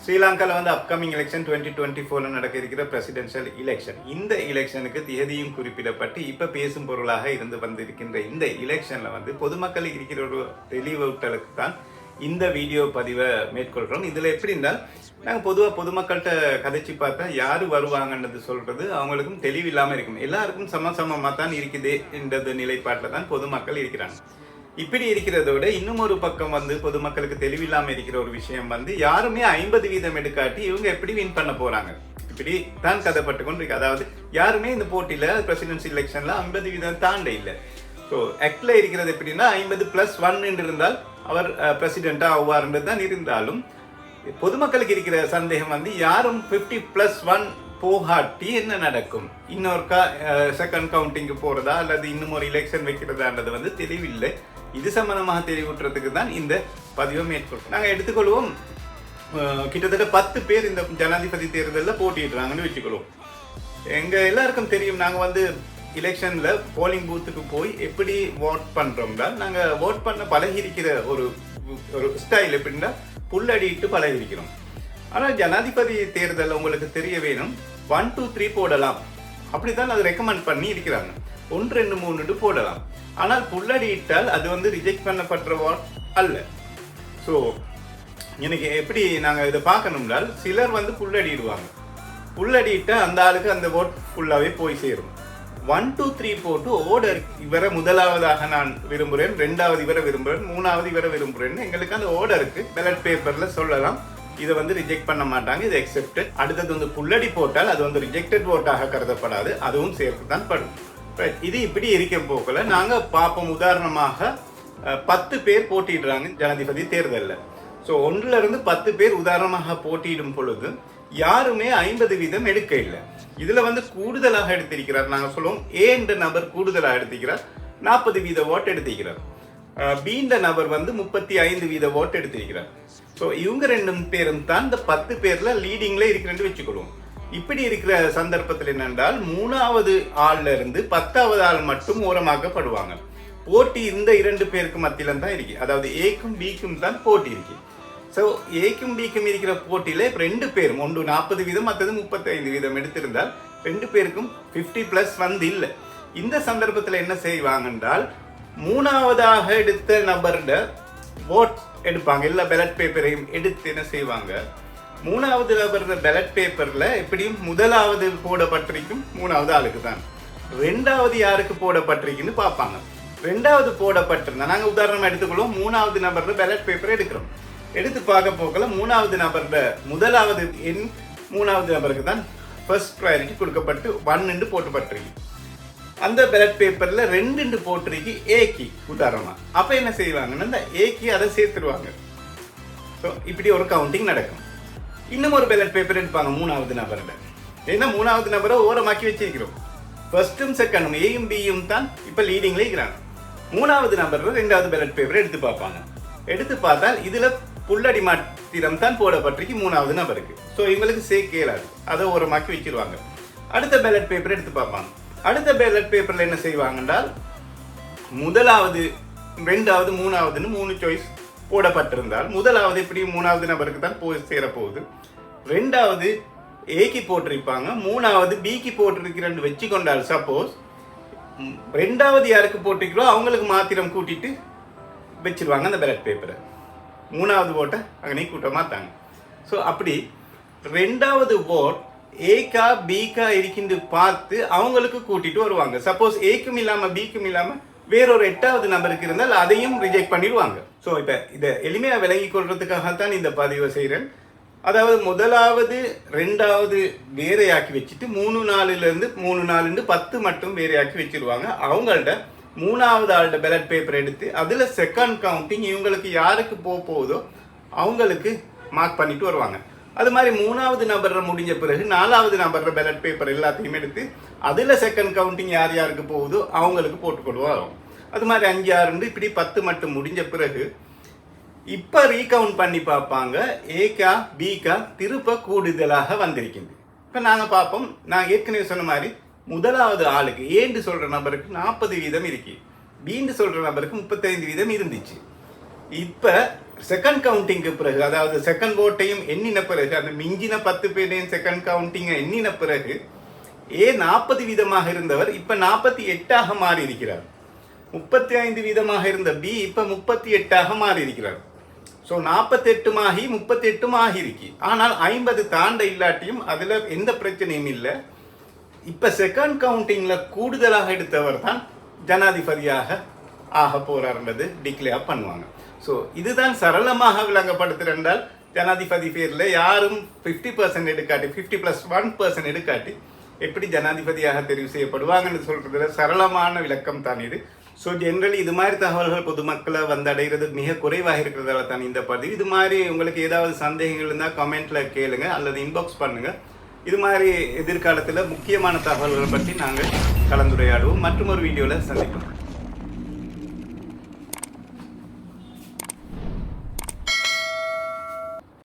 ஸ்ரீலங்காவில் வந்து upcoming election 2024 நடக்க இருக்கிற பிரசிடென்ஷியல் எலெக்ஷன். இந்த எலெக்ஷனுக்கு தேதியும் குறிப்பிடப்பட்டு இப்போ பேசும் பொருளாக இருந்து வந்திருக்கின்ற இந்த எலெக்ஷனில் வந்து பொதுமக்கள் இருக்கிற ஒரு தெளிவூட்டலுக்கு தான் இந்த வீடியோ பதிவை மேற்கொள்கிறோம். இதில் எப்படி இருந்தால் நாங்கள் பொதுவாக பொதுமக்கள்கிட்ட கதைச்சி பார்த்தா யார் வருவாங்கன்றது சொல்கிறது அவங்களுக்கும் தெளிவில்லாமல் இருக்கும். எல்லாருக்கும் சமமாக தான் இருக்குது என்றது நிலைப்பாட்டில் தான் பொதுமக்கள் இருக்கிறாங்க. இப்படி இருக்கிறதோட இன்னும் ஒரு பக்கம் வந்து பொதுமக்களுக்கு தெளிவில்லாமல் இருக்கிற ஒரு விஷயம் வந்து யாருமே 50% எடுக்காட்டி இவங்க எப்படி வின் பண்ண போறாங்க, இப்படி தான் கதைப்பட்டு கொண்டு இருக்கு. அதாவது யாருமே இந்த போட்டியில பிரசிடென்சி எலெக்ஷன்ல 50% தாண்ட இல்லை. ஸோ ஆக்ட்ல இருக்கிறது எப்படின்னா 50+1 என்று இருந்தால் அவர் பிரசிடென்டா ஆவார்ன்றது தான். இருந்தாலும் பொதுமக்களுக்கு இருக்கிற சந்தேகம் வந்து யாரும் 50+1 போகாட்டி என்ன நடக்கும், இன்னொருக்கா செகண்ட் கவுண்டிங்கு போறதா அல்லது இன்னும் ஒரு எலெக்ஷன் வைக்கிறதான்றது வந்து தெளிவில்லை. இது சம்பந்தமாக தெளிவூட்டுறதுக்கு தான் இந்த பதிவை மேற்கொள்ளும். நாங்கள் எடுத்துக்கொள்வோம், கிட்டத்தட்ட 10 பேர் இந்த ஜனாதிபதி தேர்தலில் போட்டிடுறாங்கன்னு வச்சுக்கொள்வோம். எங்கள் எல்லாருக்கும் தெரியும், நாங்கள் வந்து எலெக்ஷனில் போலிங் பூத்துக்கு போய் எப்படி ஓட் பண்ணுறோம்னா, நாங்கள் ஓட் பண்ண பழகிருக்கிற ஒரு ஸ்டைல் எப்படின்னா புல்லடிட்டு பழகிருக்கிறோம். ஆனால் ஜனாதிபதி தேர்தல் உங்களுக்கு தெரிய வேணும், 1 2 3 போடலாம், அப்படித்தான் அது ரெக்கமெண்ட் பண்ணி இருக்கிறாங்க. 1 2 3 போடலாம். ஆனால் புல்லடியிட்டால் அது வந்து ரிஜெக்ட் பண்ணப்படுற வாட் அல்ல. ஸோ எனக்கு எப்படி நாங்கள் இதை பார்க்கணும்னால் சிலர் வந்து புல்லடிடுவாங்க. புல்லடியிட்டால் அந்த ஆளுக்கு அந்த ஓட் ஃபுல்லாகவே போய் சேரும். 1 2 3 போட்டு ஓர்டர் இவரை முதலாவதாக நான் விரும்புகிறேன், 2வது இவரை விரும்புகிறேன், 3வது இவரை விரும்புகிறேன்னு எங்களுக்கு அந்த ஓர்டருக்கு பேலட் பேப்பரில் சொல்லலாம். இதை வந்து ரிஜெக்ட் பண்ண மாட்டாங்க, இது அக்செப்டட். அடுத்தது வந்து புல்லடி போட்டால் அது வந்து ரிஜெக்டட் ஓட்டாக கருதப்படாது, அதுவும் சேர்த்து தான் படும். இது இப்படி இருக்க போக்கல நாங்கள் பார்ப்போம். உதாரணமாக 10 பேர் போட்டிடுறாங்க ஜனாதிபதி தேர்தலில். ஸோ 1 to 10 பேர் உதாரணமாக போட்டியிடும் பொழுது யாருமே 50% எடுக்க இல்லை. இதில் வந்து கூடுதலாக எடுத்திருக்கிறார். நாங்கள் சொல்லுவோம், ஏ என்ற நபர் கூடுதலாக எடுத்திருக்கிறார், 40% ஓட்டு எடுத்திருக்கிறார். பி என்ற நபர் வந்து 35% ஓட்டு எடுத்திருக்கிறார். ஸோ இவங்க 2 பேரும் தான் இந்த 10 பேர்ல லீடிங்ல இருக்கிறேன்னு வச்சுக்கொள்வோம். இப்படி இருக்கிற சந்தர்ப்பத்தில் என்னென்றால் 3வது ஆள்ல இருந்து 10வது ஆள் மட்டும் ஓரமாக்கப்படுவாங்க. போட்டி இந்த 2 பேருக்கு மத்தியில தான் இருக்கு. அதாவது ஏக்கும் பிக்கும் தான் போட்டி இருக்கு. ஸோ ஏக்கும் பிக்கும் இருக்கிற போட்டியில 2 பேரும், ஒன்று 40% மற்றது 35% எடுத்திருந்தால் 2 பேருக்கும் 50+1 இல்லை. இந்த சந்தர்ப்பத்தில் என்ன செய்வாங்க என்றால் 3வதாக எடுத்த நபர்ட ஓட் எடுப்பாங்க. எல்லா பேலட் பேப்பரையும் எடுத்து என்ன செய்வாங்க, 3வது நபர் பேலட் பேப்பர்ல எப்படியும் முதலாவது போடப்பட்டிருக்கும் 3வது ஆளுக்கு தான், 2வது யாருக்கு போடப்பட்டிருக்குன்னு பார்ப்பாங்க. 2வது போடப்பட்டிருந்தா நாங்கள் உதாரணமா எடுத்துக்கொள்வோம், 3வது நபர்ல பேலட் பேப்பர் எடுக்கிறோம். எடுத்து பார்க்க போக்கல 3வது நபர்ல முதலாவது எண் 3வது நபருக்கு தான் ஃபர்ஸ்ட் ப்ரையாரிட்டி கொடுக்கப்பட்டு 1 போட்டுப்பட்டிருக்கு. அந்த பேலட் பேப்பர்ல 2 போட்டிருக்கு ஏக்கி உதாரணமா. அப்ப என்ன செய்வாங்கன்னா இந்த ஏக்கி அதை சேர்த்துருவாங்க. ஸோ இப்படி ஒரு கவுண்டிங் நடக்கும். இன்னும் ஒரு பேலட் பேப்பர் எடுப்பாங்க 3வது நபர்ல. ஏன்னா 3வது நபரை ஓரமாக்கி வச்சிருக்கிறோம். ஃபர்ஸ்டும் செகண்டும் ஏயும் பியும் தான் இப்ப லீடிங்ல இருக்கிறாங்க. 3வது நபர்ல 2வது பேலட் பேப்பரை எடுத்து பார்ப்பாங்க. எடுத்து பார்த்தால் இதுல புல்லடி மாத்திரம் தான் போடப்பட்டிருக்கு 3வது நபருக்கு. ஸோ இவங்களுக்கு சேர்க்கலாது, அதை ஓரமாக்கி வச்சிருவாங்க. அடுத்த பேலட் பேப்பர் எடுத்து பார்ப்பாங்க. அடுத்த பேலட் பேப்பர்ல என்ன செய்வாங்க என்றால் 1வது 2வது 3வதுன்னு 3 சாய்ஸ் போடப்பட்டிருந்தால் 1வது இப்படி 3வது நபருக்கு தான் போய் சேரப்போகுது. 2வது ஏக்கு போட்டிருப்பாங்க, 3வது பிக்கு போட்டிருக்கிறேன்னு வச்சு கொண்டால் சப்போஸ் 2வது யாருக்கு போட்டிருக்கிறோம் அவங்களுக்கு மாத்திரம் கூட்டிட்டு வச்சிருவாங்க அந்த பேலட் பேப்பரை. 3வது ஓட்டை அங்கே கூட்ட மாட்டாங்க. ஸோ அப்படி 2வது ஓட் ஏக்கா பிகா இருக்கின்ற பார்த்து அவங்களுக்கு கூட்டிட்டு வருவாங்க. சப்போஸ் ஏக்கும் இல்லாம பிக்கும் இல்லாம வேறொரு 8வது நபருக்கு இருந்தால் அதையும் ரிஜெக்ட் பண்ணிடுவாங்க. ஸோ இப்போ இதை எளிமையாக விளங்கி கொள்றதுக்காகத்தான் இந்த பதிவை செய்கிறேன். அதாவது 1வது 2வது வேறையாக்கி வச்சுட்டு 3 4 3 4 10 மட்டும் வேறையாக்கி வச்சிருவாங்க. அவங்கள்ட்ட 3வது ஆள்கிட்ட பேலட் பேப்பர் எடுத்து அதில் செகண்ட் கவுண்டிங் இவங்களுக்கு யாருக்கு போகுதோ அவங்களுக்கு மார்க் பண்ணிட்டு வருவாங்க. அது மாதிரி 3வது நபர் முடிஞ்ச பிறகு 4வது நபர் பேலட் பேப்பர் எல்லாத்தையும் எடுத்து அதில் செகண்ட் கவுண்டிங் யார் யாருக்கு போகுதோ அவங்களுக்கு போட்டுக்கொள்வாங்க. அது மாதிரி 5 6 இப்படி 10 மட்டும் முடிஞ்ச பிறகு இப்போ ரீகவுண்ட் பண்ணி பார்ப்பாங்க, ஏக்கா பிகா திருப்ப கூடுதலாக வந்திருக்கின்றது. இப்போ நாங்கள் பார்ப்போம், நான் ஏற்கனவே சொன்ன மாதிரி 1வது ஆளுக்கு ஏன்னு சொல்கிற நபருக்கு 40% இருக்கு, பீன்னு சொல்கிற நபருக்கு 35% இருந்துச்சு. இப்போ செகண்ட் கவுண்டிங்க்கு பிறகு, அதாவது செகண்ட் ஓட்டையும் எண்ணின பிறகு, அந்த மிஞ்சின 10 பேரையும் செகண்ட் கவுண்டிங்கை எண்ணின பிறகு ஏ 40 வீதமாக இருந்தவர் இப்ப 48ஆக மாறி இருக்கிறார். 35 வீதமாக இருந்த பி இப்ப 38ஆக மாறி இருக்கிறார். ஸோ 48 ஆகி 38 ஆகி இருக்கு. ஆனால் 50 தாண்ட இல்லாட்டியும் அதுல எந்த பிரச்சனையும் இல்லை. இப்ப செகண்ட் கவுண்டிங்ல கூடுதலாக எடுத்தவர் தான் ஜனாதிபதியாக ஆக போறார்ன்றது டிக்ளேர் பண்ணுவாங்க. ஸோ இதுதான் சரளமாக விளங்கப்படுத்துறால் ஜனாதிபதி பேர்ல யாரும் 50% எடுக்காட்டி 50+1% எடுக்காட்டி எப்படி ஜனாதிபதியாக தெரிவு செய்யப்படுவாங்கன்னு சொல்றதுல சரளமான விளக்கம் தான் இது. ஸோ ஜென்ரலி இது மாதிரி தகவல்கள் பொதுமக்களை வந்தடைகிறது மிக குறைவாக இருக்கிறதால தான் இந்த பதிவு. இது மாதிரி உங்களுக்கு ஏதாவது சந்தேகங்கள் இருந்தால் கமெண்ட்ல கேளுங்க அல்லது இன்பாக்ஸ் பண்ணுங்க. இது மாதிரி எதிர்காலத்தில் முக்கியமான தகவல்களை பற்றி நாங்கள் கலந்துரையாடுவோம். மற்றும் ஒரு வீடியோவில் சந்திப்போம்.